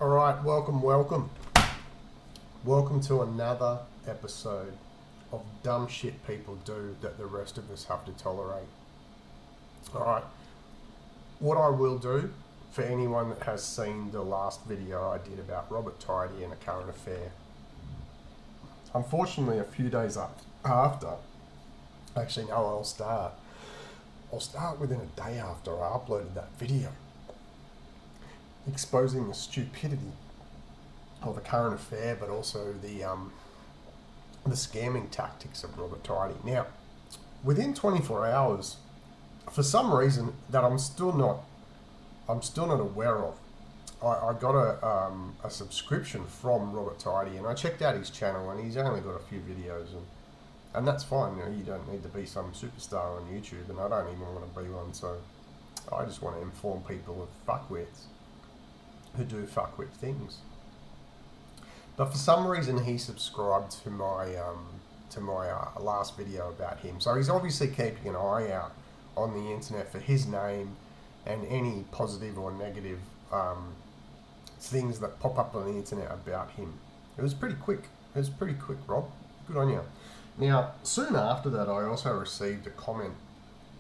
Alright, welcome. Welcome to another episode of dumb shit people do that the rest of us have to tolerate. Alright, what I will do for anyone that has seen the last video I did about Robbo T and a current affair. Unfortunately, a few days after, actually no, I'll start within a day after I uploaded that video, exposing the stupidity of the current affair, but also the scamming tactics of Robbo T. Now, within 24 hours, for some reason that I'm still not aware of, I got a subscription from Robbo T, and I checked out his channel, and he's only got a few videos, and that's fine. You don't need to be some superstar on YouTube, and I don't even want to be one. So I just want to inform people of fuckwits who do fuckwit things. But for some reason, he subscribed to my last video about him. So he's obviously keeping an eye out on the internet for his name and any positive or negative things that pop up on the internet about him. It was pretty quick. Rob. Good on you. Now, soon after that, I also received a comment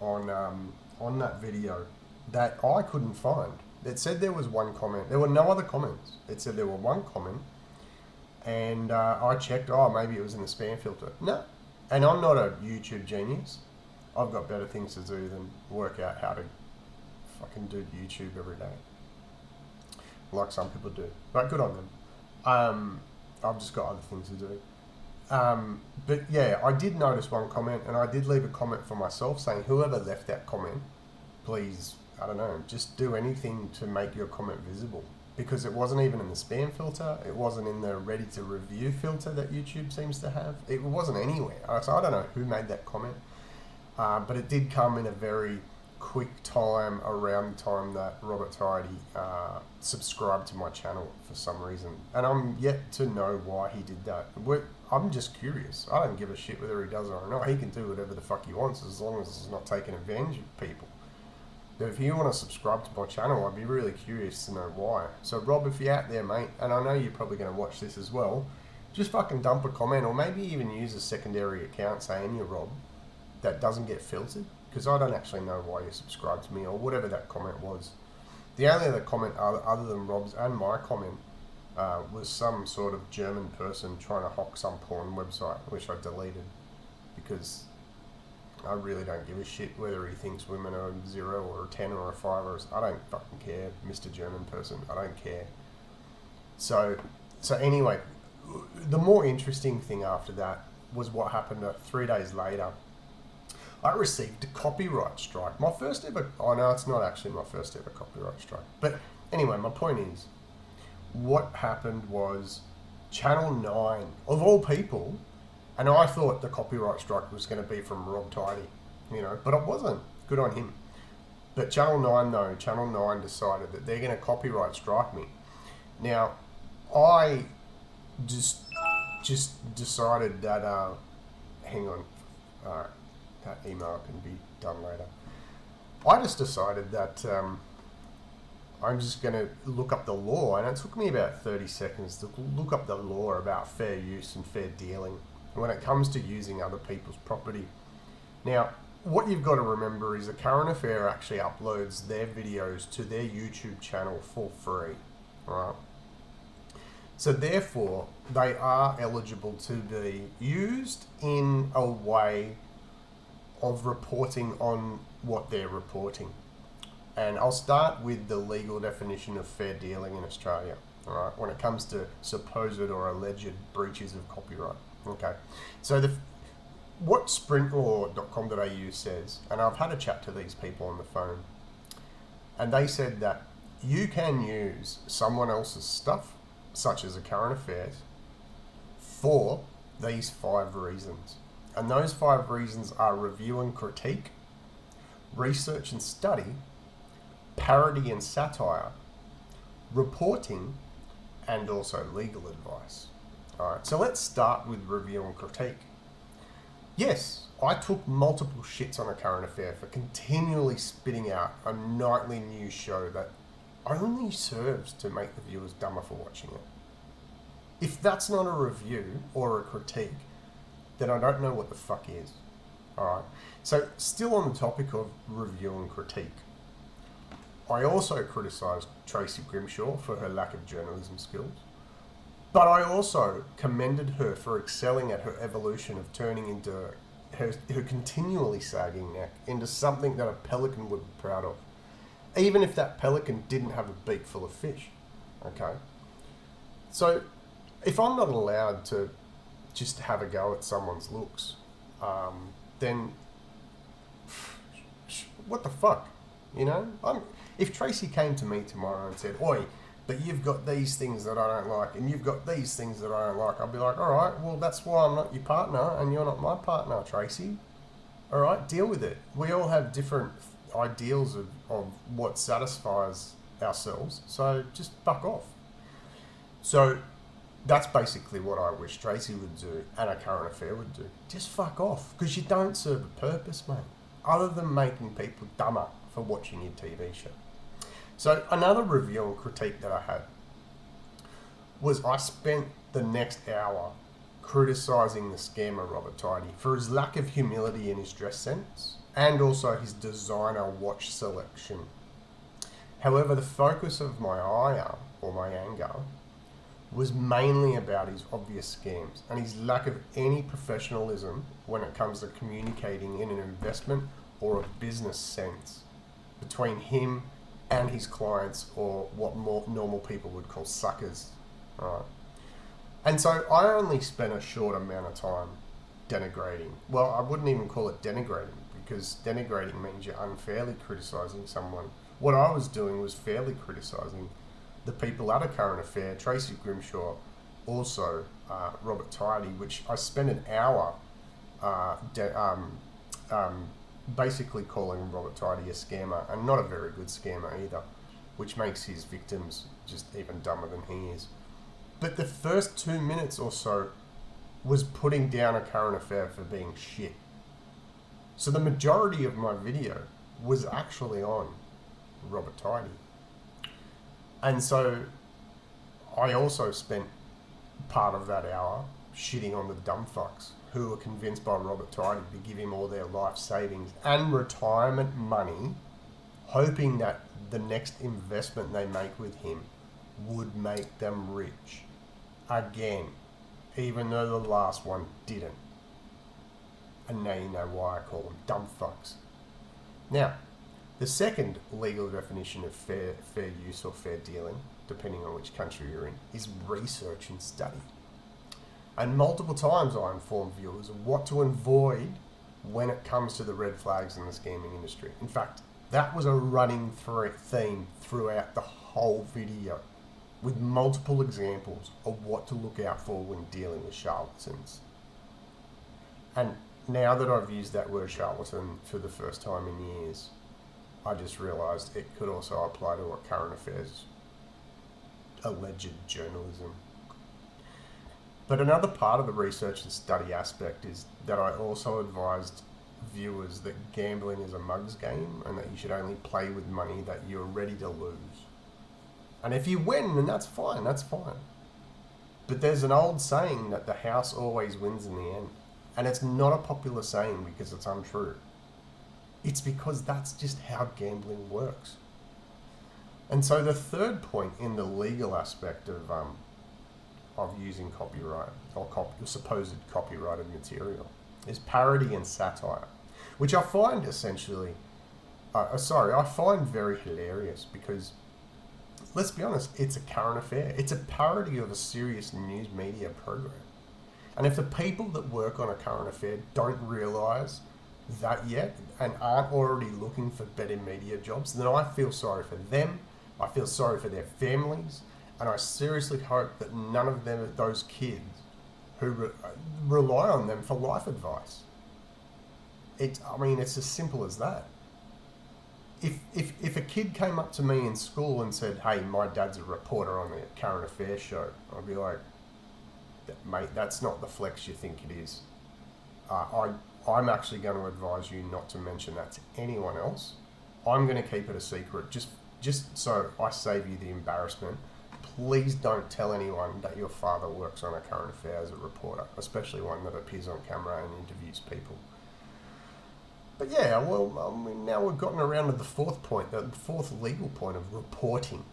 on that video that I couldn't find. It said there was one comment. There were no other comments. It said there were one comment. And I checked, maybe it was in the spam filter. No. And I'm not a YouTube genius. I've got better things to do than work out how to fucking do YouTube every day. Like some people do. But good on them. I've just got other things to do. But yeah, I did notice one comment, and I did leave a comment for myself saying, whoever left that comment, please, I don't know, just do anything to make your comment visible. Because it wasn't even in the spam filter, it wasn't in the ready to review filter that YouTube seems to have. It wasn't anywhere. So I don't know who made that comment, but it did come in a very quick time around the time that Robbo T subscribed to my channel for some reason. And I'm yet to know why he did that. I'm just curious. I don't give a shit whether he does it or not. He can do whatever the fuck he wants as long as it's not taking advantage of people. If you want to subscribe to my channel, I'd be really curious to know why. So Rob, if you're out there, mate, and I know you're probably going to watch this as well, just fucking dump a comment, or maybe even use a secondary account saying you're Rob that doesn't get filtered, because I don't actually know why you subscribed to me or whatever that comment was. The only other comment other than Rob's and my comment was some sort of German person trying to hock some porn website, which I deleted because I really don't give a shit whether he thinks women are 0 or a 10 or a 5 or I don't fucking care, Mr. German person. I don't care. So anyway, the more interesting thing after that was what happened 3 days later. I received a copyright strike. My first ever... Oh, no, it's not actually my first ever copyright strike. But anyway, my point is, what happened was Channel 9, of all people... And I thought the copyright strike was going to be from Robbo T, but it wasn't. Good on him. But Channel 9 decided that they're going to copyright strike me. Now, I just decided that, hang on, that email can be done later. I just decided that I'm just going to look up the law, and it took me about 30 seconds to look up the law about fair use and fair dealing when it comes to using other people's property. Now, what you've got to remember is the Current Affair actually uploads their videos to their YouTube channel for free, right? So therefore, they are eligible to be used in a way of reporting on what they're reporting. And I'll start with the legal definition of fair dealing in Australia, all right, when it comes to supposed or alleged breaches of copyright. Okay, so what sprintlaw.com.au says, and I've had a chat to these people on the phone, and they said that you can use someone else's stuff, such as a current affairs, for these 5 reasons. And those 5 reasons are review and critique, research and study, parody and satire, reporting, and also legal advice. Alright, so let's start with review and critique. Yes, I took multiple shits on a current affair for continually spitting out a nightly news show that only serves to make the viewers dumber for watching it. If that's not a review or a critique, then I don't know what the fuck is. Alright, so still on the topic of review and critique, I also criticised Tracy Grimshaw for her lack of journalism skills, but I also commended her for excelling at her evolution of turning into her continually sagging neck into something that a pelican would be proud of, even if that pelican didn't have a beak full of fish. Okay? So, if I'm not allowed to just have a go at someone's looks, then what the fuck? You know? If Tracy came to me tomorrow and said, oi, but you've got these things that I don't like, and you've got these things that I don't like, I'd be like, alright, well, that's why I'm not your partner, and you're not my partner, Tracy. Alright, deal with it. We all have different ideals of what satisfies ourselves, so just fuck off. So, that's basically what I wish Tracy would do, and a current affair would do. Just fuck off, because you don't serve a purpose, mate, other than making people dumber for watching your TV show. So another review and critique that I had was I spent the next hour criticising the scammer Robbo T for his lack of humility in his dress sense and also his designer watch selection. However, the focus of my ire, or my anger, was mainly about his obvious scams and his lack of any professionalism when it comes to communicating in an investment or a business sense between him and his clients, or what more normal people would call suckers. Right? And so I only spent a short amount of time denigrating. Well, I wouldn't even call it denigrating, because denigrating means you're unfairly criticising someone. What I was doing was fairly criticising the people at a current affair, Tracy Grimshaw, also Robbo T, which I spent an hour basically calling Robbo T a scammer, and not a very good scammer either, which makes his victims just even dumber than he is. But the first 2 minutes or so was putting down a current affair for being shit. So the majority of my video was actually on Robbo T. And so I also spent part of that hour shitting on the dumb fucks who were convinced by Robbo T to give him all their life savings and retirement money, hoping that the next investment they make with him would make them rich. Again, even though the last one didn't. And now you know why I call them dumb fucks. Now, the second legal definition of fair use or fair dealing, depending on which country you're in, is research and study. And multiple times I inform viewers of what to avoid when it comes to the red flags in the scamming industry. In fact, that was a running theme throughout the whole video, with multiple examples of what to look out for when dealing with charlatans. And now that I've used that word charlatan for the first time in years, I just realised it could also apply to a current affairs alleged journalism. But another part of the research and study aspect is that I also advised viewers that gambling is a mug's game and that you should only play with money that you're ready to lose. And if you win, then that's fine, that's fine. But there's an old saying that the house always wins in the end. And it's not a popular saying because it's untrue. It's because that's just how gambling works. And so the third point in the legal aspect of using copyright or supposed copyrighted material is parody and satire, which I find essentially, I find very hilarious because, let's be honest, it's a current affair. It's a parody of a serious news media program. And if the people that work on a current affair don't realise that yet and aren't already looking for better media jobs, then I feel sorry for them, I feel sorry for their families, and I seriously hope that none of those kids who rely on them for life advice. It's as simple as that. If a kid came up to me in school and said, hey, my dad's a reporter on the current affairs show, I'd be like, mate, that's not the flex you think it is. I'm actually going to advise you not to mention that to anyone else. I'm going to keep it a secret just just so I save you the embarrassment, please don't tell anyone that your father works on a current affair as a reporter, especially one that appears on camera and interviews people. But yeah, well, I mean, now we've gotten around to the fourth point, the fourth legal point of reporting.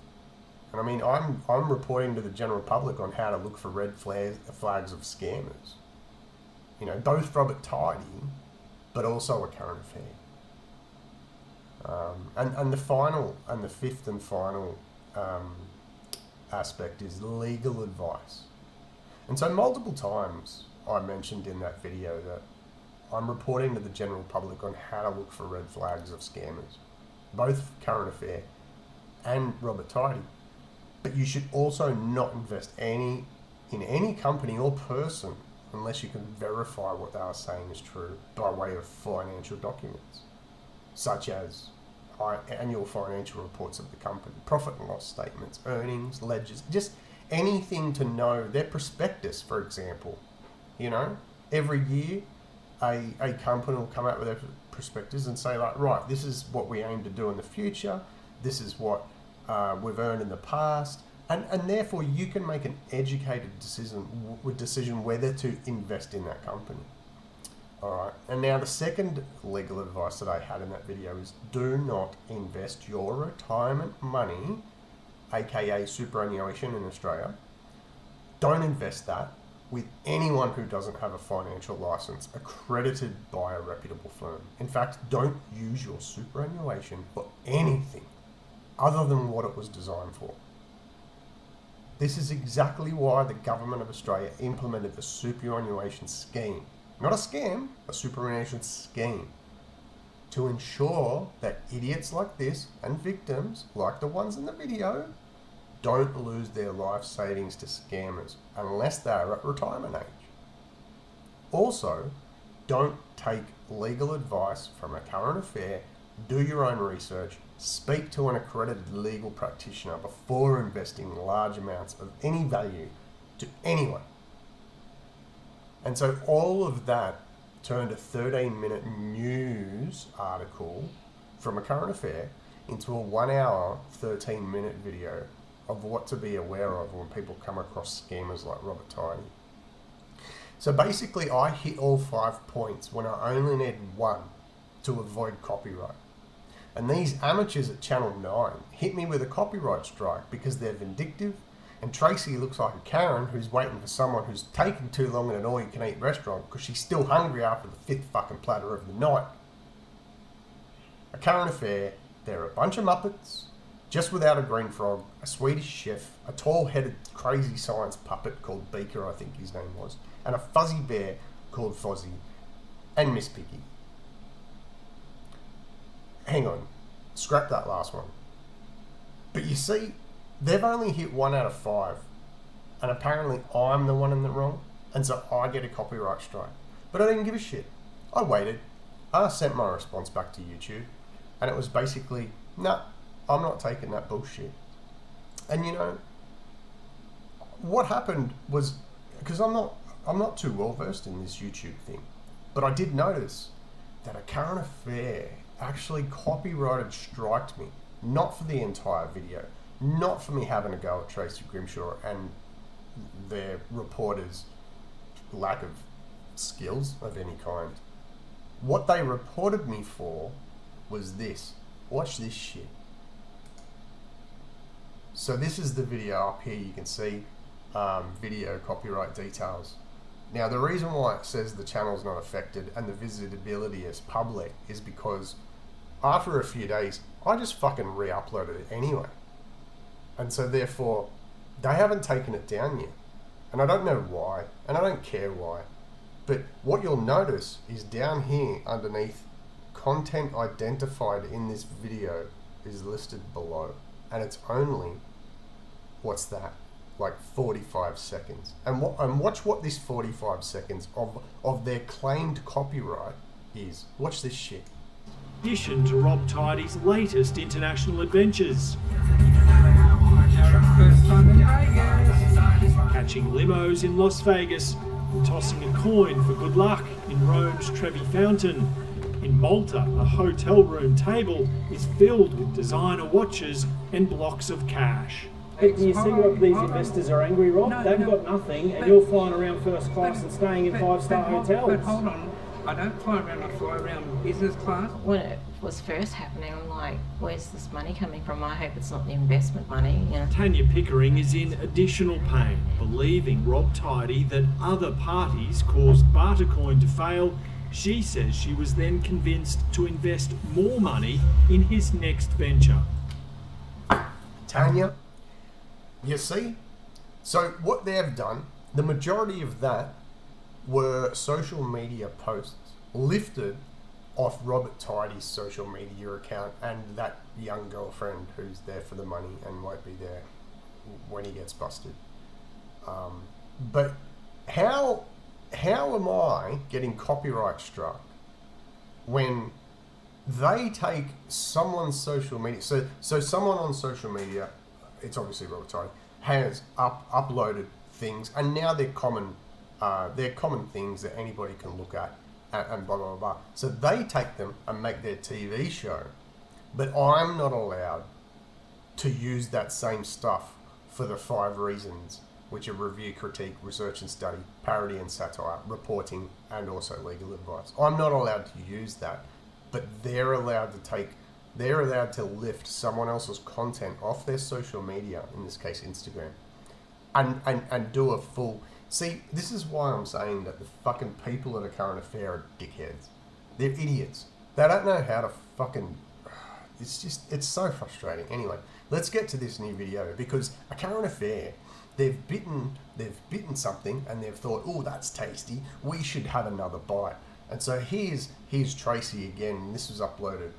And I mean, I'm reporting to the general public on how to look for red flags of scammers. You know, both Robbo T, but also a current affair. And the fifth and final aspect is legal advice. And so multiple times I mentioned in that video that I'm reporting to the general public on how to look for red flags of scammers, both current affair and Robbo T. But you should also not invest in any company or person unless you can verify what they are saying is true by way of financial documents, such as annual financial reports of the company, profit and loss statements, earnings, ledgers, just anything to know their prospectus, for example. You know, every year a company will come out with their prospectus and say, like, right, this is what we aim to do in the future, this is what we've earned in the past, and therefore you can make an educated decision whether to invest in that company. Alright, and now the second legal advice that I had in that video is do not invest your retirement money, aka superannuation in Australia. Don't invest that with anyone who doesn't have a financial license accredited by a reputable firm. In fact, don't use your superannuation for anything other than what it was designed for. This is exactly why the government of Australia implemented the superannuation scheme. Not a scam, a superannuation scheme. To ensure that idiots like this and victims, like the ones in the video, don't lose their life savings to scammers unless they are at retirement age. Also, don't take legal advice from a current affair, do your own research, speak to an accredited legal practitioner before investing large amounts of any value to anyone. And so all of that turned a 13-minute news article from a current affair into a 1 hour, 13-minute video of what to be aware of when people come across scammers like Robbo T. So basically I hit all 5 points when I only needed one to avoid copyright. And these amateurs at Channel 9 hit me with a copyright strike because they're vindictive, and Tracy looks like a Karen who's waiting for someone who's taken too long in an all-you-can-eat restaurant because she's still hungry after the 5th fucking platter of the night. A current affair, they're a bunch of muppets, just without a green frog, a Swedish chef, a tall-headed crazy science puppet called Beaker, I think his name was, and a fuzzy bear called Fozzie, and Miss Piggy. Hang on, scrap that last one. But you see, they've only hit 1 out of 5, and apparently I'm the one in the wrong, and so I get a copyright strike. But I didn't give a shit. I waited. I sent my response back to YouTube, and it was basically, nah, I'm not taking that bullshit. And you know, what happened was, because I'm not too well versed in this YouTube thing, but I did notice that a current affair actually copyrighted striked me, not for the entire video, not for me having a go at Tracy Grimshaw and their reporters' lack of skills of any kind. What they reported me for was this. Watch this shit. So this is the video up here. You can see video copyright details. Now the reason why it says the channel's not affected and the visibility is public is because after a few days I just fucking re-uploaded it anyway. And so therefore, they haven't taken it down yet. And I don't know why, and I don't care why. But what you'll notice is down here underneath, content identified in this video is listed below. And it's only, what's that? Like 45 seconds. And watch what this 45 seconds of their claimed copyright is. Watch this shit. Addition to Robbo T's latest international adventures. Catching limos in Las Vegas, tossing a coin for good luck in Rome's Trevi Fountain, In Malta, a hotel room table is filled with designer watches and blocks of cash. Can you see what these investors are angry, Rob? They've got nothing, and you're flying around first class and staying in five-star hotels. But hold on, I don't fly around, I fly around business class. When it was first happening, I'm like, where's this money coming from? I hope it's not the investment money, you know. Tanya Pickering is in additional pain, believing Rob Tidy that other parties caused Bartercoin to fail. She says she was then convinced to invest more money in his next venture. Tanya, you see? So what they've done, the majority of that were social media posts lifted off Robert Tidy's social media account and that young girlfriend who's there for the money and won't be there when he gets busted. But how am I getting copyright struck when they take someone's social media? So someone on social media, it's obviously Robert Tidy, has uploaded things, and now they're common things that anybody can look at, and blah, blah, blah. So they take them and make their TV show, but I'm not allowed to use that same stuff for the 5 reasons, which are review, critique, research and study, parody and satire, reporting, and also legal advice. I'm not allowed to use that, but they're allowed to lift someone else's content off their social media, in this case Instagram, and do a full... See, this is why I'm saying that the fucking people at A Current Affair are dickheads. They're idiots. They don't know how to fucking... It's so frustrating. Anyway, let's get to this new video, because A Current Affair, they've bitten something and they've thought, oh, that's tasty, we should have another bite. And so here's Tracy again. This was uploaded,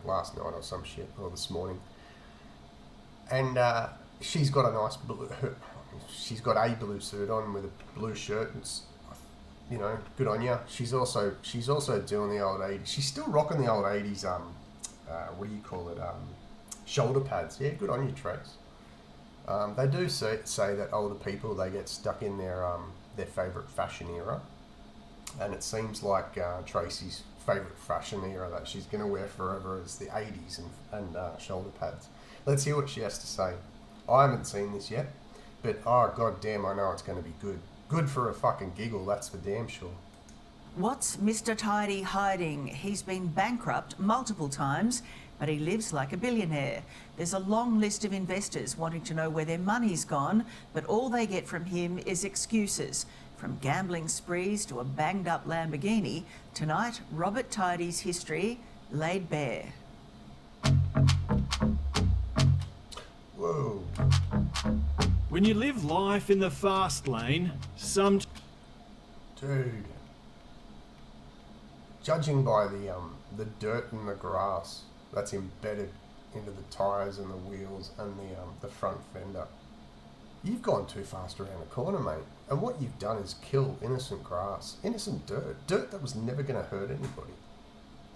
last night or some shit, or this morning. And she's got a nice blue... She's got a blue suit on with a blue shirt. It's, you know, good on you. She's also doing the old 80s. She's still rocking the old 80s. What do you call it? Shoulder pads. Yeah, good on you, Trace. They do say that older people, they get stuck in their favourite fashion era, and it seems like Tracy's favourite fashion era that she's going to wear forever is the 80s and shoulder pads. Let's hear what she has to say. I haven't seen this yet. But, oh, god damn, I know it's going to be good. Good for a fucking giggle, that's for damn sure. What's Mr. Tidy hiding? He's been bankrupt multiple times, but he lives like a billionaire. There's a long list of investors wanting to know where their money's gone, but all they get from him is excuses. From gambling sprees to a banged-up Lamborghini, tonight, Robert Tidy's history laid bare. Whoa. When you live life in the fast lane, Dude. Judging by the dirt and the grass that's embedded into the tyres and the wheels and the front fender, you've gone too fast around the corner, mate. And what you've done is kill innocent grass, innocent dirt that was never going to hurt anybody.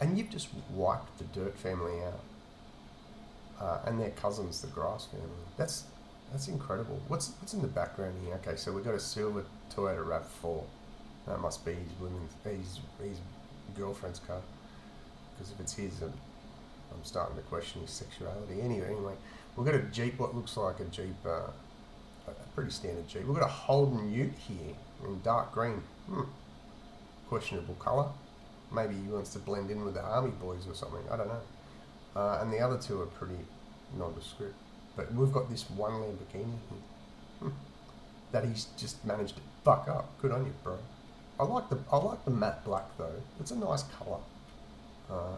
And you've just wiped the dirt family out. And their cousins, the grass family. That's incredible. What's in the background here? Okay, so we've got a silver Toyota RAV4. That must be his girlfriend's car. Because if it's his, I'm starting to question his sexuality. Anyway, we've got a Jeep, what looks like a Jeep, a pretty standard Jeep. We've got a Holden Ute here in dark green. Questionable colour. Maybe he wants to blend in with the army boys or something. I don't know. And the other two are pretty nondescript. But we've got this one Lamborghini here that he's just managed to fuck up. Good on you, bro. I like the matte black though. It's a nice colour.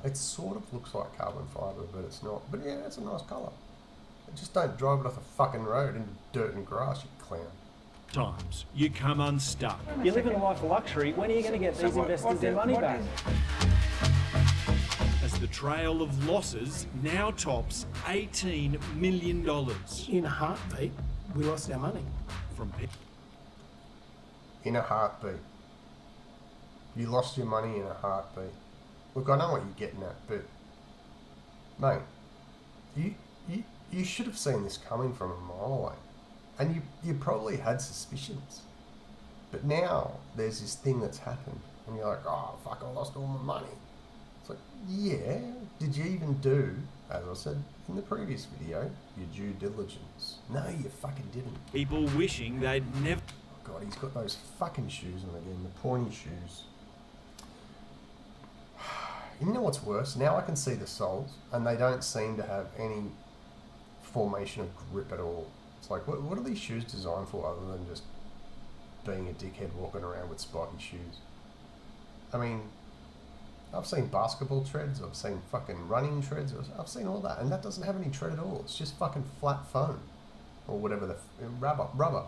It sort of looks like carbon fibre, but it's not. But yeah, it's a nice colour. Just don't drive it off a fucking road into dirt and grass, you clown. Sometimes you come unstuck. You're living a life of luxury. When are you going to get these investors their money back? As the trail of losses now tops $18 million. In a heartbeat, we lost our money. From In a heartbeat. You lost your money in a heartbeat. Look, I know what you're getting at, but mate, you should have seen this coming from a mile away, and you probably had suspicions. But now there's this thing that's happened, And you're like, oh, fuck, I lost all my money. It's like, yeah, did you even do, as I said in the previous video, your due diligence? No, you fucking didn't. People wishing they'd never... Oh God, he's got those fucking shoes on again, the pointy shoes. You know what's worse? Now I can see the soles, and they don't seem to have any formation of grip at all. It's like, what are these shoes designed for other than just being a dickhead walking around with spiky shoes? I mean, I've seen basketball treads, I've seen fucking running treads, I've seen all that, and that doesn't have any tread at all. It's just fucking flat foam, or whatever, the rubber,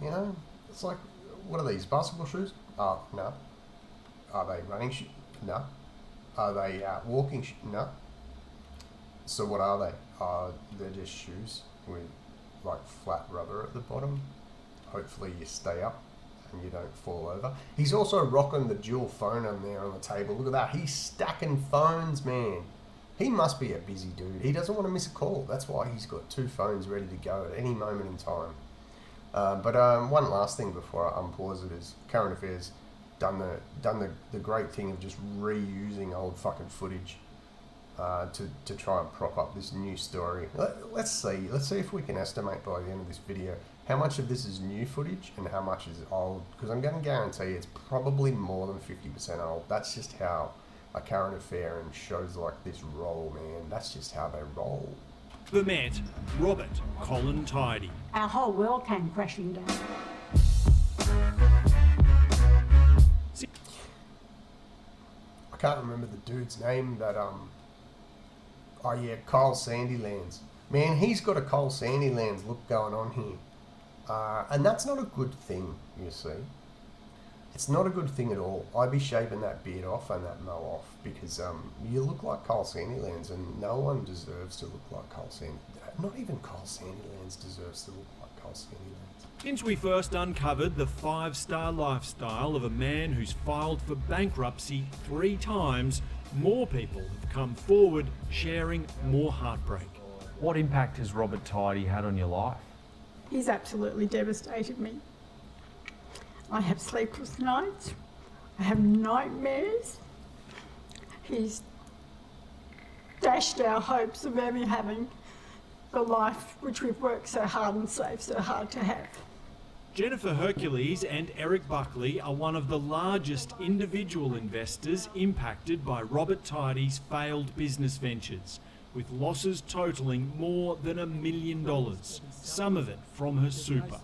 you know? It's like, what are these, basketball shoes? Oh, no. Are they running shoes? No. Are they walking shoes? No. So what are they? They're just shoes with like flat rubber at the bottom. Hopefully you stay up and you don't fall over. He's also rocking the dual phone on there on the table. Look at that. He's stacking phones, man. He must be a busy dude. He doesn't want to miss a call. That's why he's got 2 phones ready to go at any moment in time. But one last thing before I unpause it is Current Affairs done the great thing of just reusing old fucking footage to try and prop up this new story. Let's see if we can estimate by the end of this video how much of this is new footage and how much is old, because I'm going to guarantee it's probably more than 50% old. That's just how a Current Affair and shows like this roll, man. That's just how they roll. The Met, Robert Colin Tidy. Our whole world came crashing down. I can't remember the dude's name that oh yeah, Kyle Sandylands. Man, he's got a Kyle Sandylands look going on here. And that's not a good thing, you see. It's not a good thing at all. I'd be shaving that beard off and that mow off, because you look like Kyle Sandylands, and no one deserves to look like Kyle Sandylands. Not even Kyle Sandylands deserves to look like Kyle Sandylands. Since we first uncovered the 5-star lifestyle of a man who's filed for bankruptcy 3 times, more people have come forward sharing more heartbreak. What impact has Robert Tidy had on your life? He's absolutely devastated me. I have sleepless nights. I have nightmares. He's dashed our hopes of ever having the life which we've worked so hard and saved so hard to have. Jennifer Hercules and Eric Buckley are one of the largest individual investors impacted by Robert Tidy's failed business ventures, with losses totalling more than $1 million, some of it from her super.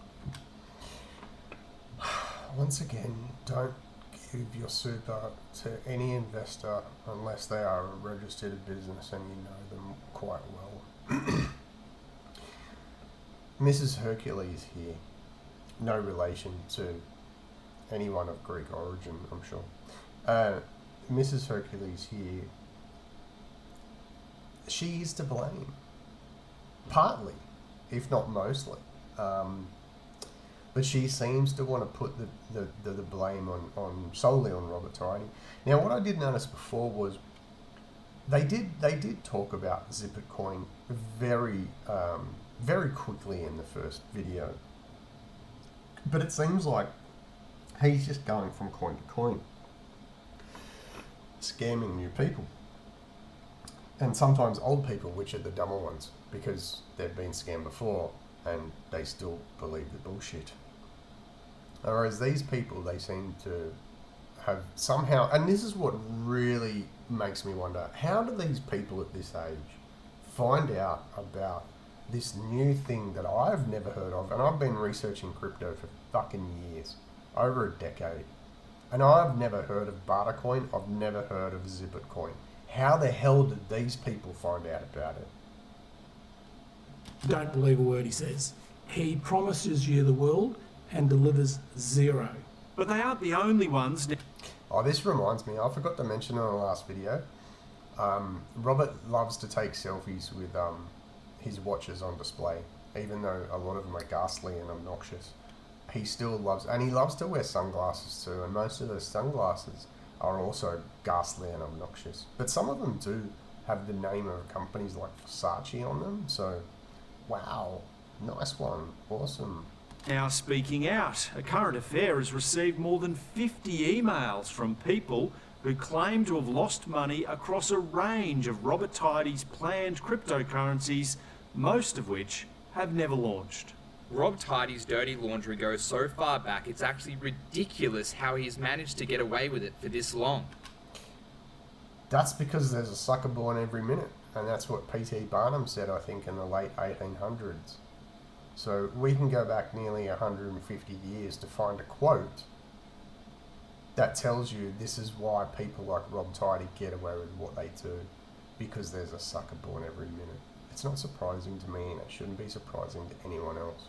Once again, don't give your super to any investor unless they are a registered business and you know them quite well. Mrs. Hercules here, no relation to anyone of Greek origin, I'm sure. Mrs. Hercules here, she is to blame. Partly, if not mostly. But she seems to want to put the blame on solely on Robert Tidy. Now, what I did notice before was they did talk about Zipit Coin very quickly in the first video. But it seems like he's just going from coin to coin, scamming new people. And sometimes old people, which are the dumber ones, because they've been scammed before and they still believe the bullshit. Whereas these people, they seem to have somehow, and this is what really makes me wonder, how do these people at this age find out about this new thing that I've never heard of? And I've been researching crypto for fucking years, over a decade. And I've never heard of Bartercoin, I've never heard of Zipit Coin. How the hell did these people find out about it? Don't believe a word he says. He promises you the world and delivers zero. But they aren't the only ones. Oh, this reminds me, I forgot to mention in the last video, Robert loves to take selfies with his watches on display, even though a lot of them are ghastly and obnoxious. He still loves, and he loves to wear sunglasses too, and most of those sunglasses are also ghastly and obnoxious. But some of them do have the name of companies like Versace on them, so wow, nice one, awesome. Now, speaking out, A Current Affair has received more than 50 emails from people who claim to have lost money across a range of Robbo Tidy's planned cryptocurrencies, most of which have never launched. Robbo Tidy's dirty laundry goes so far back, it's actually ridiculous how he's managed to get away with it for this long. That's because there's a sucker born every minute, and that's what P.T. Barnum said, I think, in the late 1800s. So we can go back nearly 150 years to find a quote that tells you this is why people like Robbo Tidy get away with what they do, because there's a sucker born every minute. It's not surprising to me, and it shouldn't be surprising to anyone else.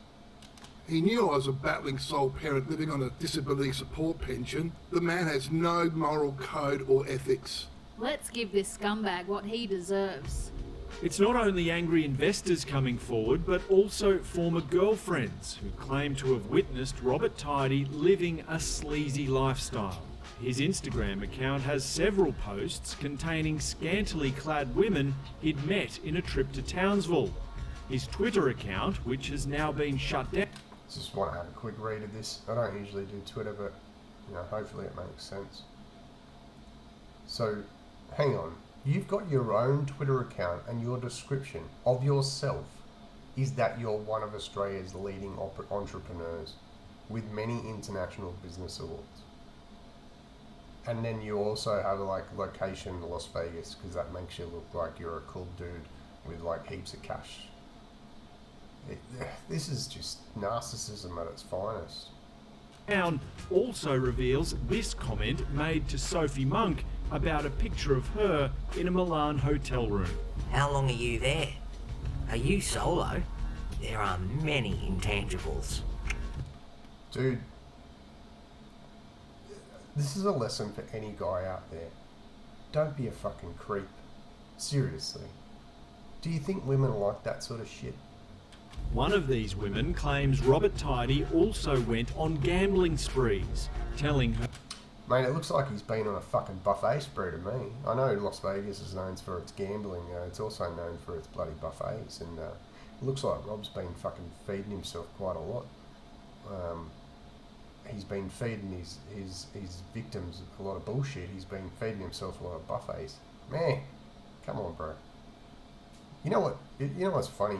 He knew I was a battling sole parent living on a disability support pension. The man has no moral code or ethics. Let's give this scumbag what he deserves. It's not only angry investors coming forward, but also former girlfriends who claim to have witnessed Robbo Tidy living a sleazy lifestyle. His Instagram account has several posts containing scantily clad women he'd met in a trip to Townsville. His Twitter account, which has now been shut down... Just want to have a quick read of this. I don't usually do Twitter, but hopefully it makes sense. So, hang on. You've got your own Twitter account, and your description of yourself is that you're one of Australia's leading entrepreneurs with many international business awards. And then you also have location Las Vegas, because that makes you look like you're a cool dude with heaps of cash. This is just narcissism at its finest. Town also reveals this comment made to Sophie Monk about a picture of her in a Milan hotel room. How long are you there? Are you solo? There are many intangibles. Dude, this is a lesson for any guy out there. Don't be a fucking creep. Seriously. Do you think women like that sort of shit? One of these women claims Robbo Tidy also went on gambling sprees, telling her... Mate, it looks like he's been on a fucking buffet spree to me. I know Las Vegas is known for its gambling. It's also known for its bloody buffets. And it looks like Rob's been fucking feeding himself quite a lot. He's been feeding his victims a lot of bullshit. He's been feeding himself a lot of buffets. Man, come on, bro. You know what? You know what's funny?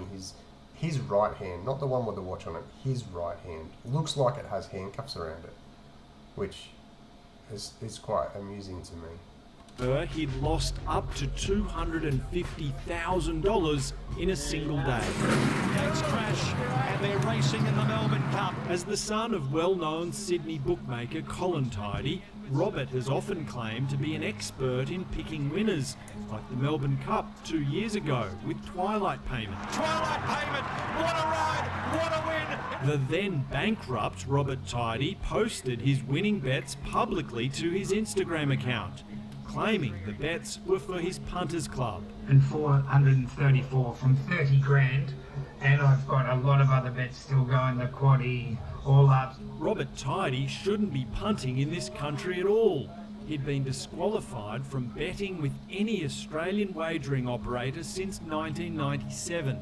His right hand, not the one with the watch on it, his right hand looks like it has handcuffs around it, which is quite amusing to me. He'd lost up to $250,000 in a single day. Gates crash and they're racing in the Melbourne Cup. As the son of well-known Sydney bookmaker Colin Tidy, Robert has often claimed to be an expert in picking winners, like the Melbourne Cup 2 years ago with Twilight Payment. Twilight Payment, what a ride, what a win! The then bankrupt Robbo Tidy posted his winning bets publicly to his Instagram account, claiming the bets were for his punters club. And 434 from 30 grand, and I've got a lot of other bets still going, the quaddie, all up. Robbo Tidy shouldn't be punting in this country at all. He'd been disqualified from betting with any Australian wagering operator since 1997.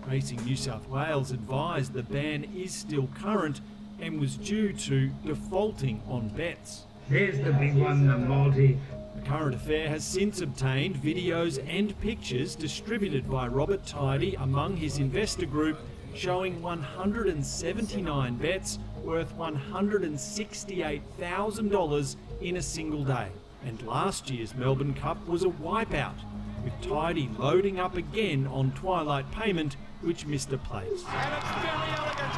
Racing New South Wales advised the ban is still current and was due to defaulting on bets. There's the big one, the multi. The Current Affair has since obtained videos and pictures distributed by Robbo Tidy among his investor group showing 179 bets worth $168,000 in a single day. And last year's Melbourne Cup was a wipeout, with Tidy loading up again on Twilight Payment, which missed a place. And it's very elegant.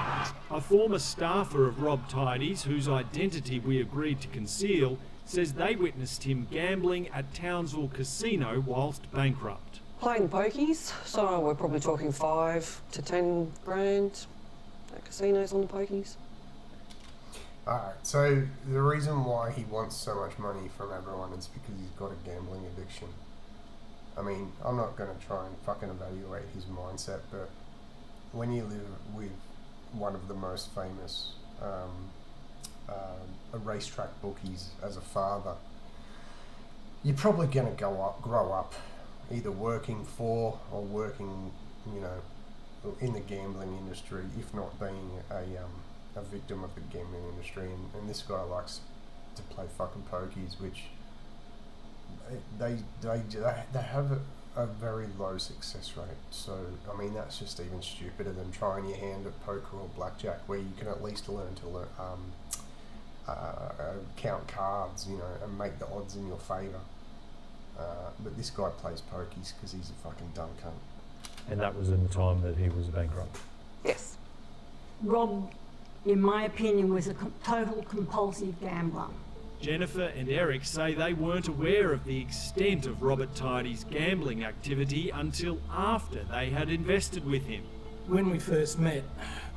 A former staffer of Robbo Tidy's, whose identity we agreed to conceal, says they witnessed him gambling at Townsville Casino whilst bankrupt. Playing pokies, so we're probably talking 5 to 10 grand at casinos on the pokies. Alright, so the reason why he wants so much money from everyone is because he's got a gambling addiction. I mean, I'm not going to try and fucking evaluate his mindset, but when you live with one of the most famous racetrack bookies as a father, you're probably going to grow up either working for or working, in the gambling industry, if not being a victim of the gambling industry. And this guy likes to play fucking pokies, which they have a very low success rate. So I mean, that's just even stupider than trying your hand at poker or blackjack, where you can at least learn to count cards, you know, and make the odds in your favour. But this guy plays pokies because he's a fucking dumb cunt. And that was in the time that he was bankrupt? Yes. Rob, in my opinion, was a total compulsive gambler. Jennifer and Eric say they weren't aware of the extent of Robert Tidy's gambling activity until after they had invested with him. When we first met,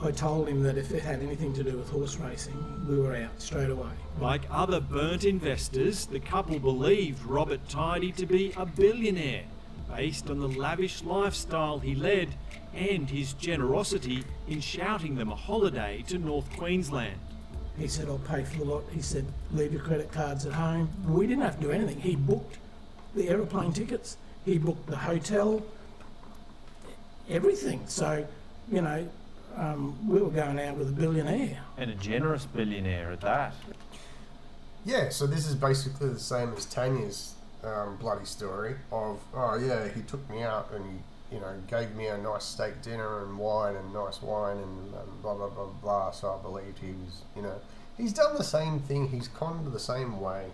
I told him that if it had anything to do with horse racing, we were out straight away. Like other burnt investors, the couple believed Robert Tidy to be a billionaire, based on the lavish lifestyle he led and his generosity in shouting them a holiday to North Queensland. He said, I'll pay for the lot. He said, leave your credit cards at home. We didn't have to do anything. He booked the aeroplane tickets, he booked the hotel, everything. So, you know, we were going out with a billionaire. And a generous billionaire at that. Yeah, so this is basically the same as Tanya's bloody story of, oh yeah, he took me out and he, you know, gave me a nice steak dinner and nice wine and blah blah blah blah. So I believed he was, you know, he's done the same thing. He's conned the same way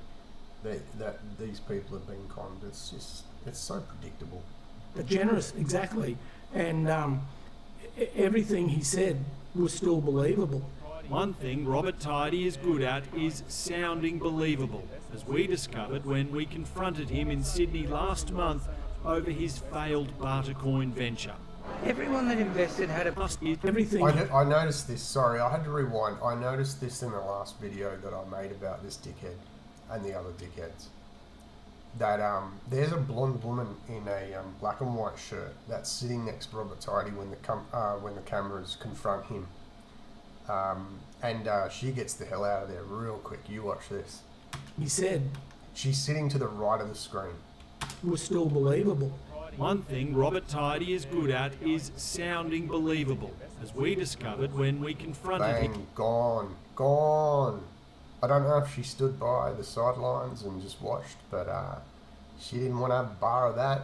that these people have been conned. It's just, it's so predictable. But generous, exactly, and everything he said was still believable. One thing Robert Tidy is good at is sounding believable, as we discovered when we confronted him in Sydney last month over his failed barter coin venture. Everyone that invested had a everything. I noticed this, sorry, I had to rewind. I noticed this in the last video that I made about this dickhead and the other dickheads. That there's a blonde woman in a black and white shirt that's sitting next to Robert Tidy when the cameras confront him. And she gets the hell out of there real quick. You watch this. He said she's sitting to the right of the screen. Was still believable. One thing Robert Tidy is good at is sounding believable, as we discovered when we confronted him. Gone. I don't know if she stood by the sidelines and just watched, but she didn't want to have a bar of that.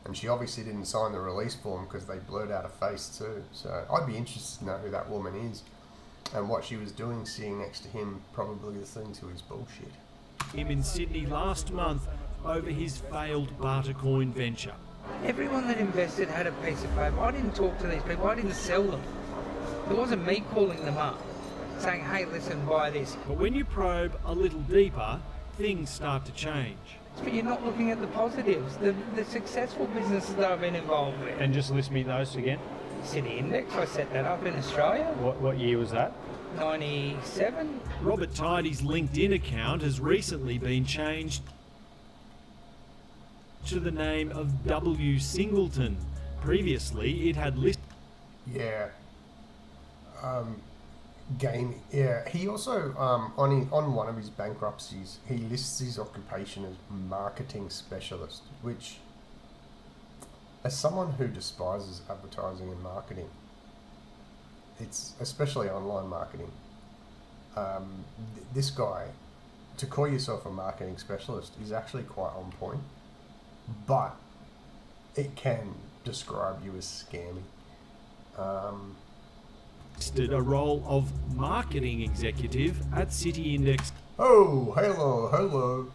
And she obviously didn't sign the release form because they blurred out a face too. So I'd be interested to know who that woman is and what she was doing sitting next to him, probably listening to his bullshit. Him in Sydney last month over his failed barter coin venture. Everyone that invested had a piece of paper. I didn't talk to these people. I didn't sell them. It wasn't me calling them up, saying, hey, listen, buy this. But when you probe a little deeper, things start to change. But you're not looking at the positives, the successful businesses that I've been involved with. And just list me those again. City Index, I set that up in Australia. What year was that? 97. Robert Tidy's LinkedIn account has recently been changed to the name of W. Singleton. Previously, it had listed... Yeah. Gaming. Yeah. He also, on one of his bankruptcies, he lists his occupation as marketing specialist, which, as someone who despises advertising and marketing, it's especially online marketing, this guy, to call yourself a marketing specialist is actually quite on point, but it can describe you as scammy. A role of marketing executive at City Index. Oh, hello.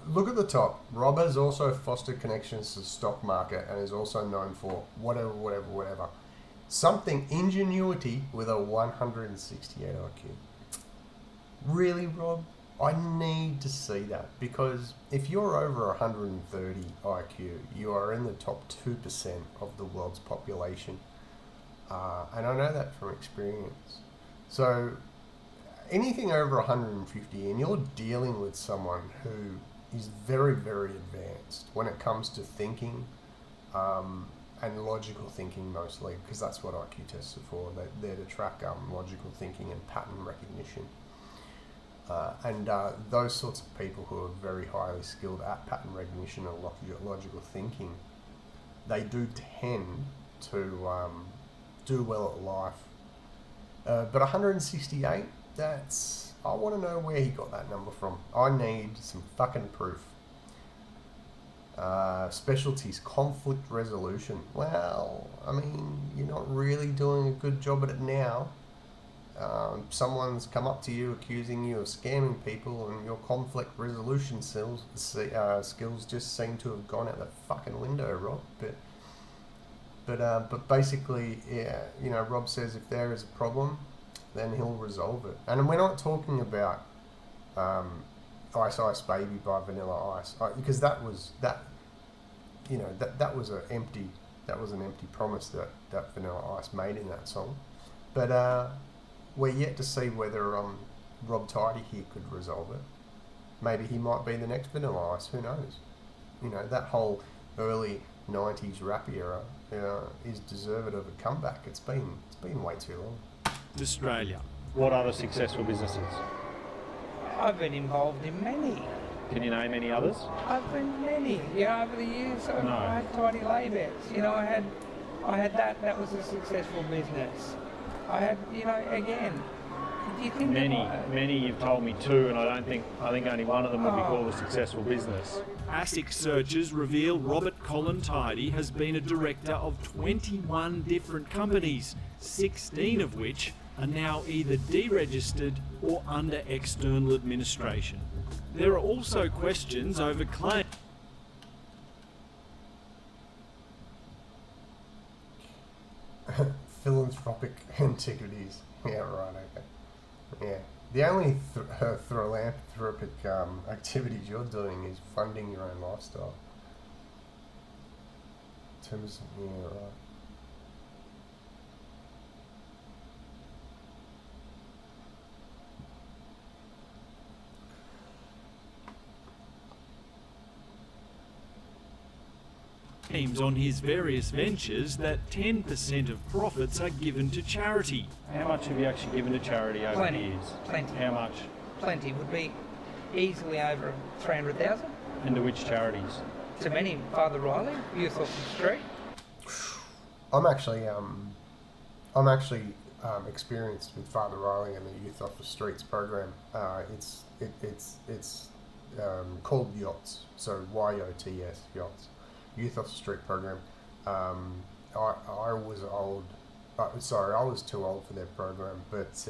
Look at the top. Rob has also fostered connections to the stock market and is also known for whatever. Something ingenuity with a 168 IQ. Really, Rob? I need to see that, because if you're over 130 IQ, you are in the top 2% of the world's population. And I know that from experience. So anything over 150 and you're dealing with someone who is very, very advanced when it comes to thinking, and logical thinking mostly, because that's what IQ tests are for. They're to track logical thinking and pattern recognition. And those sorts of people who are very highly skilled at pattern recognition and logical thinking, they do tend to do well at life. But 168, that's... I want to know where he got that number from. I need some fucking proof. Specialties, conflict resolution. Well, I mean, you're not really doing a good job at it now. Someone's come up to you accusing you of scamming people, and your conflict resolution skills just seem to have gone out the fucking window, Rob. But basically, yeah, you know, Rob says if there is a problem, then he'll resolve it. And we're not talking about Ice Ice Baby by Vanilla Ice, because that was an empty promise that Vanilla Ice made in that song. But we're yet to see whether Rob Tidy here could resolve it. Maybe he might be the next Vanilla Ice. Who knows? You know, that whole early '90s rap era is deserved of a comeback. It's been way too long. Australia. What other successful businesses? I've been involved in many. Can you name any others? I've been many. Yeah, over the years, I had Tidy Laybets. You know, I had that was a successful business. I had, you know, again, do you think many you've told me too, and I think only one of them would be called a successful business. ASIC searches reveal Robert Colin Tidy has been a director of 21 different companies, 16 of which are now either deregistered or under external administration. There are also questions over claims. Philanthropic antiquities. Yeah, right, okay. Yeah. The only philanthropic activities you're doing is funding your own lifestyle. Yeah, right. Claims on his various ventures that 10% of profits are given to charity. How much have you actually given to charity over the years? Plenty. How much? Plenty. Would be easily over 300,000. And to which charities? To many. Father Riley, Youth Off the Street. I'm actually experienced with Father Riley and the Youth Off the Streets program. It's called YOTS, so YOTS, YOTS. Youth Off the Street program. I was old. I was too old for their program, but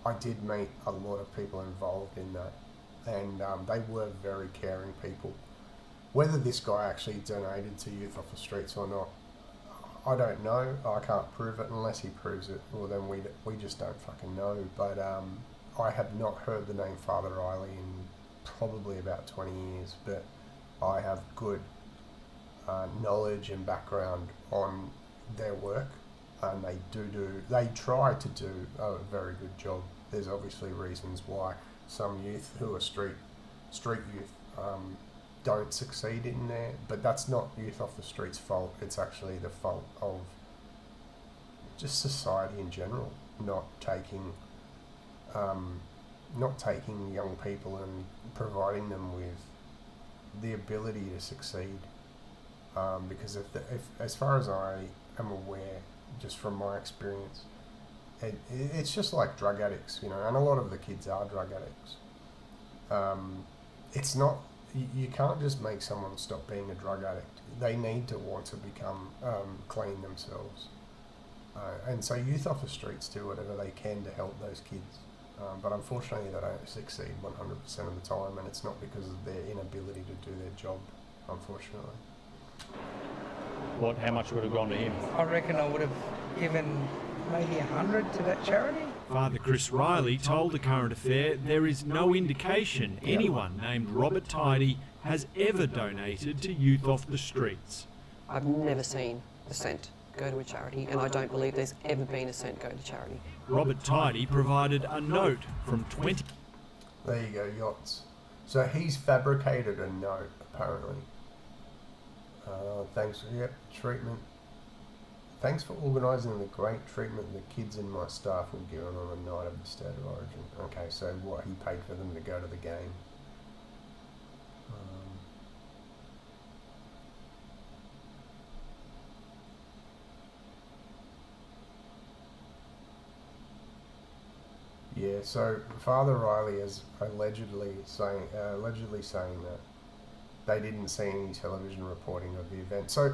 I did meet a lot of people involved in that, and they were very caring people. Whether this guy actually donated to Youth Off the Streets or not, I don't know. I can't prove it unless he proves it. Well, then we just don't fucking know. But I have not heard the name Father Riley in probably about 20 years, but I have good knowledge and background on their work, and they try to do a very good job. There's obviously reasons why some youth who are street youth don't succeed in there, but that's not Youth Off the Street's fault. It's actually the fault of just society in general, not taking young people and providing them with the ability to succeed. Because if as far as I am aware, just from my experience, it's just like drug addicts, you know, and a lot of the kids are drug addicts. It's not, you can't just make someone stop being a drug addict. They need to want to become clean themselves. And so Youth Off the Streets do whatever they can to help those kids. But unfortunately they don't succeed 100% of the time, and it's not because of their inability to do their job, unfortunately. How much would have gone to him? I reckon I would have given maybe 100 to that charity. Father Chris Riley told The Current Affair there is no indication anyone named Robert Tidy has ever donated to Youth Off the Streets. I've never seen a cent go to a charity, and I don't believe there's ever been a cent go to charity. Robert Tidy provided a note from 20... There you go, Yachts. So he's fabricated a note, apparently. Thanks, treatment. Thanks for organising the great treatment the kids and my staff were given on the night of the State of Origin. Okay, so what, he paid for them to go to the game? Yeah, so Father Riley is allegedly saying that they didn't see any television reporting of the event. So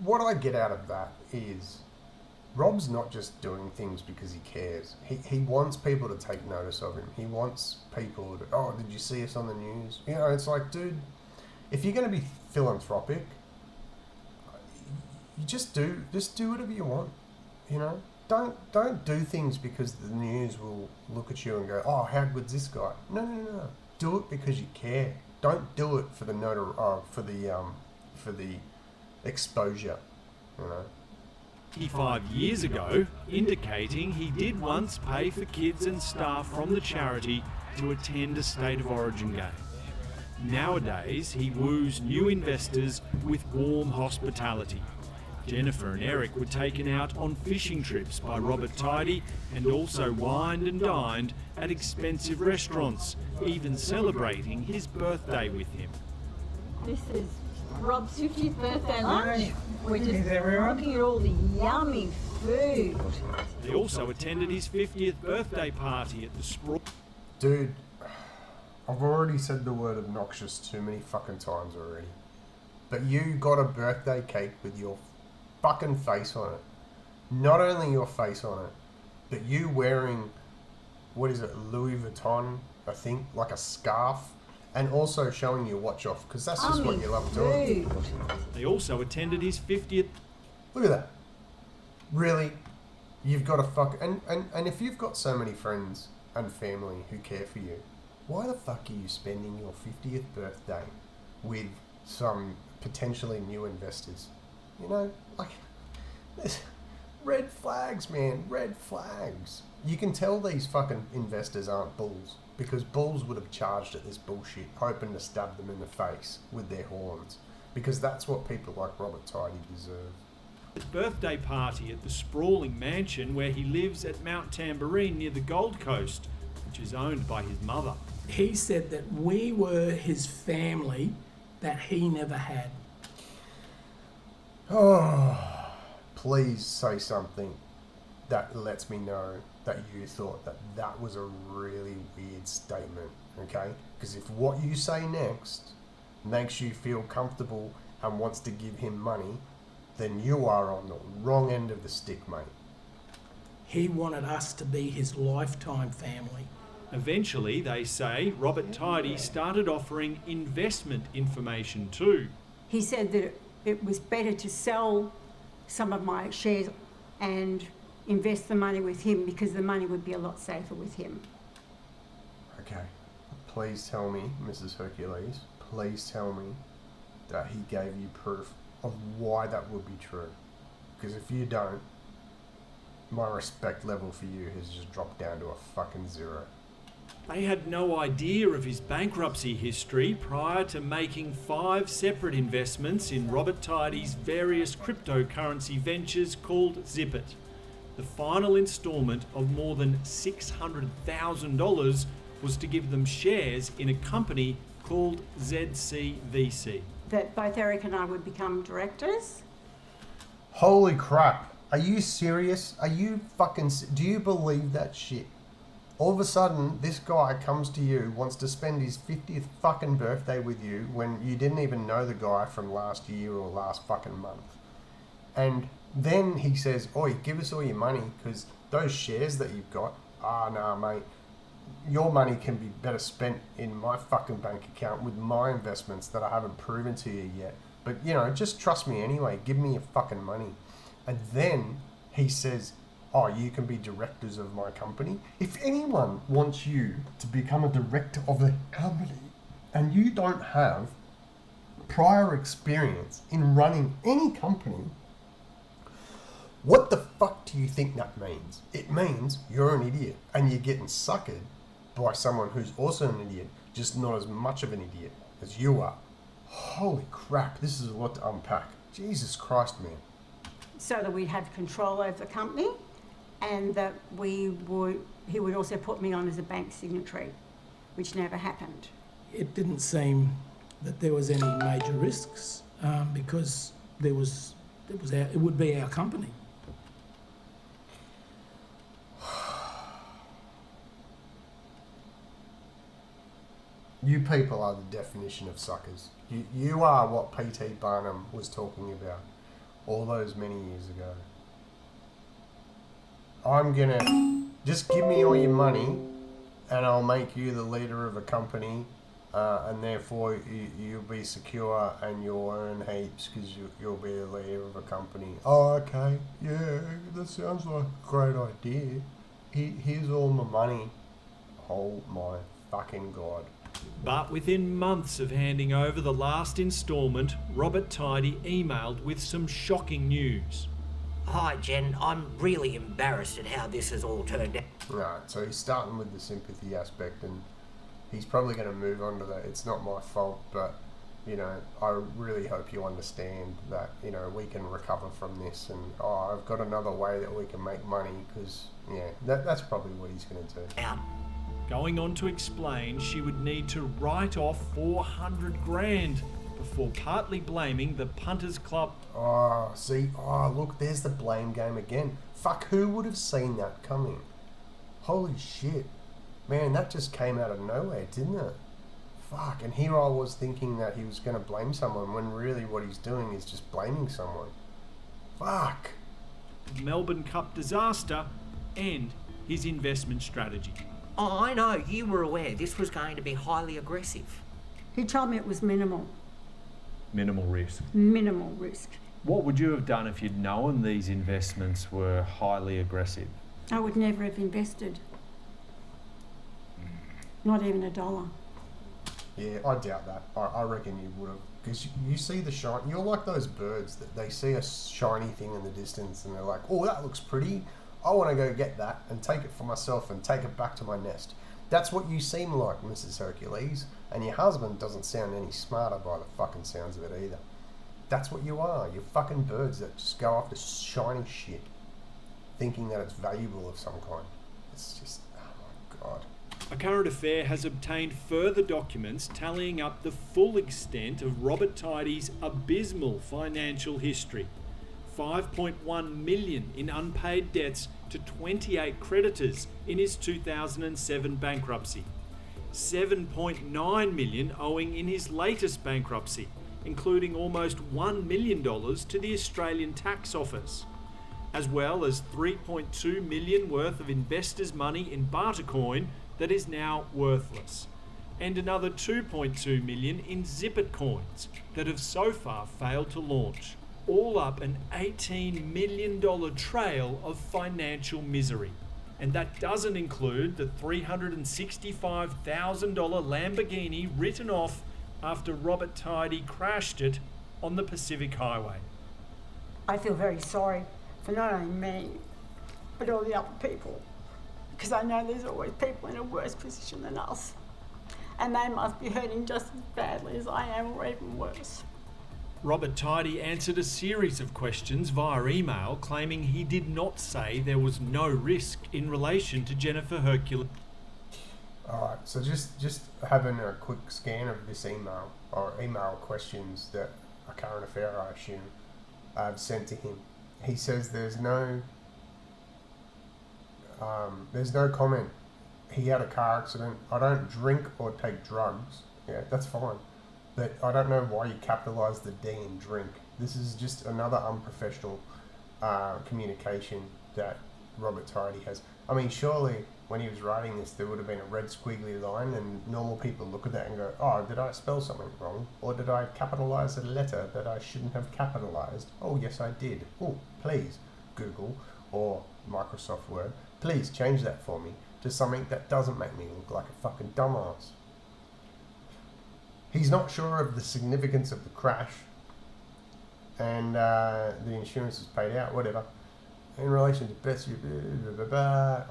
what I get out of that is Rob's not just doing things because he cares. He wants people to take notice of him. He wants people to, oh, did you see us on the news? You know, it's like, dude, if you're going to be philanthropic, you just do whatever you want, you know? Don't do things because the news will look at you and go, oh, how good's this guy? No. Do it because you care. Don't do it for the for the exposure, you know. 25 years ago, indicating he did once pay for kids and staff from the charity to attend a State of Origin game. Nowadays, he woos new investors with warm hospitality. Jennifer and Eric were taken out on fishing trips by Robbo T and also wined and dined at expensive restaurants, even celebrating his birthday with him. This is Rob's 50th birthday lunch. We're just Is everyone? looking at all the yummy food. They also attended his 50th birthday party at the Sprawl. Dude, I've already said the word obnoxious too many fucking times already. But you got a birthday cake with your fucking face on it. Not only your face on it, but you wearing, what is it, Louis Vuitton, I think, like a scarf, and also showing your watch off, because that's just what you love doing. They also attended his 50th... Look at that. Really? You've got to and if you've got so many friends and family who care for you, why the fuck are you spending your 50th birthday with some potentially new investors? You know, like, there's red flags, man, red flags. You can tell these fucking investors aren't bulls, because bulls would have charged at this bullshit, hoping to stab them in the face with their horns, because that's what people like Robbo T deserve. His birthday party at the sprawling mansion where he lives at Mount Tambourine near the Gold Coast, which is owned by his mother. He said that we were his family that he never had. Oh, please say something that lets me know that you thought that that was a really weird statement, okay? Because if what you say next makes you feel comfortable and wants to give him money, then you are on the wrong end of the stick, mate. He wanted us to be his lifetime family. Eventually, they say, Robbo T started offering investment information too. He said that it was better to sell some of my shares and invest the money with him because the money would be a lot safer with him. Okay, please tell me, Mrs. Hercules, please tell me that he gave you proof of why that would be true. Because if you don't, my respect level for you has just dropped down to a fucking zero. They had no idea of his bankruptcy history prior to making 5 separate investments in Robbo T's various cryptocurrency ventures called Zipit. The final instalment of more than $600,000 was to give them shares in a company called ZCVC. That both Eric and I would become directors. Holy crap. Are you serious? Are you fucking... Do you believe that shit? All of a sudden, this guy comes to you, wants to spend his 50th fucking birthday with you when you didn't even know the guy from last year or last fucking month. And then he says, oi, give us all your money, because those shares that you've got, nah, mate, your money can be better spent in my fucking bank account with my investments that I haven't proven to you yet. But, you know, just trust me anyway, give me your fucking money. And then he says, oh, you can be directors of my company. If anyone wants you to become a director of a company and you don't have prior experience in running any company, what the fuck do you think that means? It means you're an idiot and you're getting suckered by someone who's also an idiot, just not as much of an idiot as you are. Holy crap, this is a lot to unpack. Jesus Christ, man. So that we'd have control over the company, and that he would also put me on as a bank signatory, which never happened. It didn't seem that there was any major risks because it would be our company. You people are the definition of suckers. You are what P.T. Barnum was talking about all those many years ago. I'm gonna... Just give me all your money and I'll make you the leader of a company and therefore you'll be secure and you'll earn heaps because you'll be the leader of a company. Oh, okay. Yeah, that sounds like a great idea. Here's all my money. Oh my fucking God. But within months of handing over the last instalment, Robert Tidy emailed with some shocking news. Hi, Jen. I'm really embarrassed at how this has all turned out. Right, so he's starting with the sympathy aspect and he's probably going to move on to that. It's not my fault, but, you know, I really hope you understand that, you know, we can recover from this and, I've got another way that we can make money because, yeah, that's probably what he's going to do. Going on to explain she would need to write off 400 grand before partly blaming the Punters Club. Look, there's the blame game again. Fuck, who would have seen that coming? Holy shit. Man, that just came out of nowhere, didn't it? Fuck, and here I was thinking that he was going to blame someone when really what he's doing is just blaming someone. Fuck. Melbourne Cup disaster and his investment strategy. Oh, I know. You were aware this was going to be highly aggressive. He told me it was minimal. Minimal risk. Minimal risk. What would you have done if you'd known these investments were highly aggressive? I would never have invested. Not even $1. Yeah, I doubt that. I reckon you would have. Because you see the shine. You're like those birds that they see a shiny thing in the distance and they're like, oh, that looks pretty. I want to go get that and take it for myself and take it back to my nest. That's what you seem like, Mrs. Hercules. And your husband doesn't sound any smarter by the fucking sounds of it either. That's what you are. You're fucking birds that just go after shiny shit, thinking that it's valuable of some kind. It's just, oh my God. A Current Affair has obtained further documents tallying up the full extent of Robert Tidy's abysmal financial history. 5.1 million in unpaid debts to 28 creditors in his 2007 bankruptcy. 7.9 million owing in his latest bankruptcy, including almost $1 million to the Australian Tax Office, as well as 3.2 million worth of investors' money in Bartercoin that is now worthless, and another 2.2 million in Zippet coins that have so far failed to launch. All up an $18 million trail of financial misery. And that doesn't include the $365,000 Lamborghini written off after Robert Tidy crashed it on the Pacific Highway. I feel very sorry for not only me, but all the other people. Because I know there's always people in a worse position than us. And they must be hurting just as badly as I am, or even worse. Robert Tidy answered a series of questions via email, claiming he did not say there was no risk in relation to Jennifer Hercules. Alright, so just having a quick scan of this email, or email questions that A Current Affair, I assume, I've sent to him. He says there's no comment. He had a car accident. I don't drink or take drugs. Yeah, that's fine. But I don't know why you capitalise the D in drink. This is just another unprofessional communication that Robert Tidy has. I mean, surely when he was writing this, there would have been a red squiggly line and normal people look at that and go, oh, did I spell something wrong? Or did I capitalise a letter that I shouldn't have capitalised? Oh, yes, I did. Oh, please, Google or Microsoft Word, please change that for me to something that doesn't make me look like a fucking dumbass. He's not sure of the significance of the crash and the insurance is paid out, whatever. In relation to Betsy, I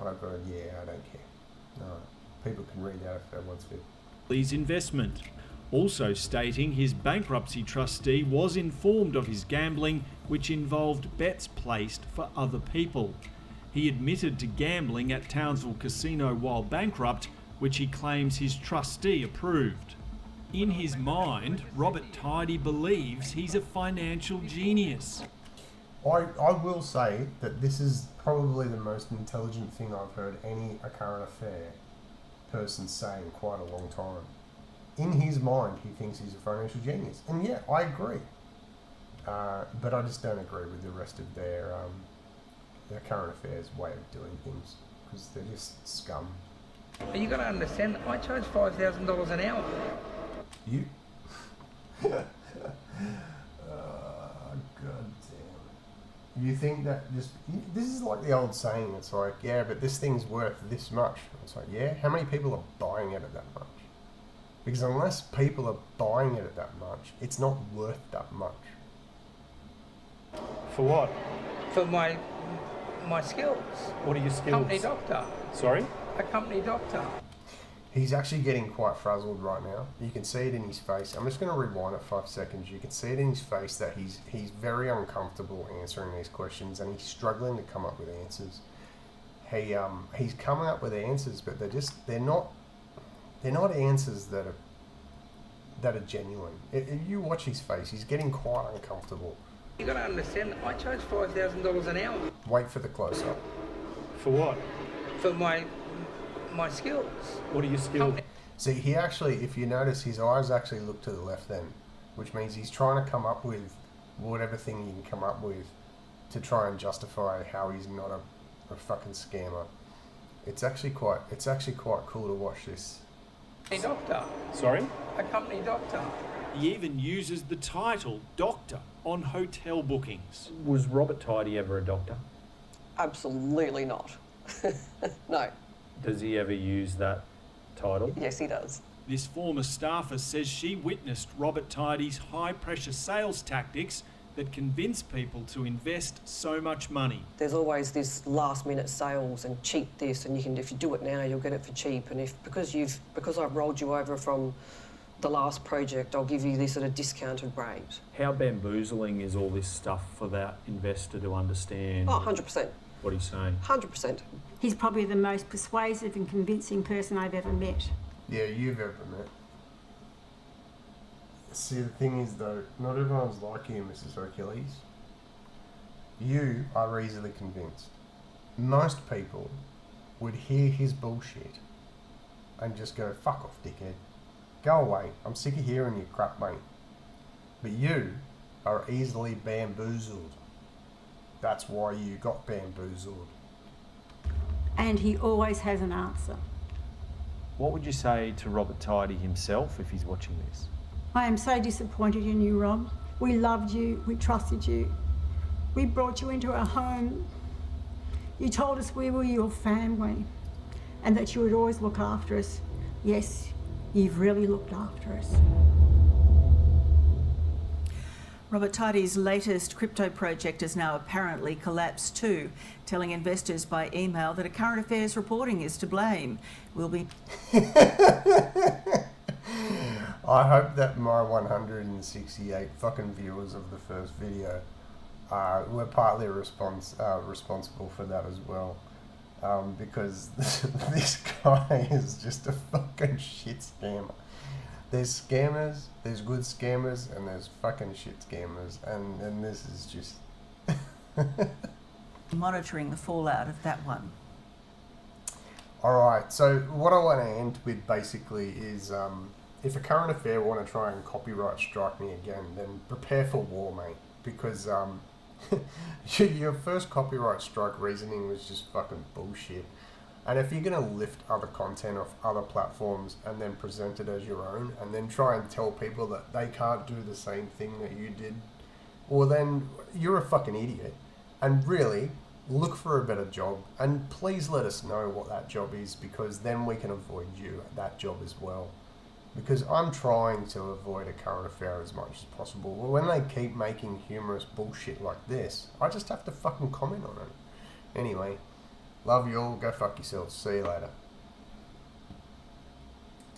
don't care. No, people can read that if they want to. His investment, also stating his bankruptcy trustee was informed of his gambling, which involved bets placed for other people. He admitted to gambling at Townsville Casino while bankrupt, which he claims his trustee approved. In his mind, Robert Tidy believes he's a financial genius. I will say that this is probably the most intelligent thing I've heard any A Current Affair person say in quite a long time. in his mind, he thinks he's a financial genius. And yeah, I agree. But I just don't agree with the rest of their current affairs way of doing things, because they're just scum. But you got to understand, I charge $5,000 an hour. You? God damn. You think that this is like the old saying, it's like, yeah, but this thing's worth this much. It's like, yeah, how many people are buying it at that much? Because unless people are buying it at that much, it's not worth that much. For what? For my skills. What are your skills? Company doctor. Sorry? A company doctor. He's actually getting quite frazzled right now. You can see it in his face. I'm just going to rewind it 5 seconds. You can see it in his face that he's very uncomfortable answering these questions, and he's struggling to come up with answers. He's coming up with answers, but they're not answers that are genuine. If you watch his face, he's getting quite uncomfortable. You got to understand, I charge $5,000 an hour. Wait for the close-up. For what? For my skills. What are your skills? See, he actually, if you notice, his eyes actually look to the left then, which means he's trying to come up with whatever thing he can come up with to try and justify how he's not a fucking scammer. It's actually quite cool to watch this. A doctor. Sorry? A company doctor. He even uses the title doctor on hotel bookings. Was Robert Tidy ever a doctor? Absolutely not. No. Does he ever use that title? Yes, he does. This former staffer says she witnessed Robert Tidy's high-pressure sales tactics that convince people to invest so much money. There's always this last-minute sales and cheap this, and if you do it now, you'll get it for cheap. And because I've rolled you over from the last project, I'll give you this at a discounted rate. How bamboozling is all this stuff for that investor to understand? Oh, 100%. What he's saying? 100%. He's probably the most persuasive and convincing person I've ever met. Yeah, you've ever met. See, the thing is though, not everyone's like you, Mrs. Hercules. You are easily convinced. Most people would hear his bullshit and just go, fuck off, dickhead. Go away. I'm sick of hearing your crap, mate. But you are easily bamboozled. That's why you got bamboozled. And he always has an answer. What would you say to Robert Tidy himself if he's watching this? I am so disappointed in you, Rob. We loved you, we trusted you. We brought you into our home. You told us we were your family and that you would always look after us. Yes, you've really looked after us. Robert Tidy's latest crypto project has now apparently collapsed too, telling investors by email that a current affairs reporting is to blame. We'll be... I hope that my 168 fucking viewers of the first video were partly responsible for that as well. Because this guy is just a fucking shit scammer. There's scammers, there's good scammers, and there's fucking shit scammers, and this is just... monitoring the fallout of that one. Alright, so what I want to end with basically is, if a current affair want to try and copyright strike me again, then prepare for war, mate, because your first copyright strike reasoning was just fucking bullshit. And if you're going to lift other content off other platforms and then present it as your own and then try and tell people that they can't do the same thing that you did, well then you're a fucking idiot. And really, look for a better job and please let us know what that job is, because then we can avoid you at that job as well. Because I'm trying to avoid a current affair as much as possible. Well, when they keep making humorous bullshit like this, I just have to fucking comment on it. Anyway. Love you all. Go fuck yourselves. See you later.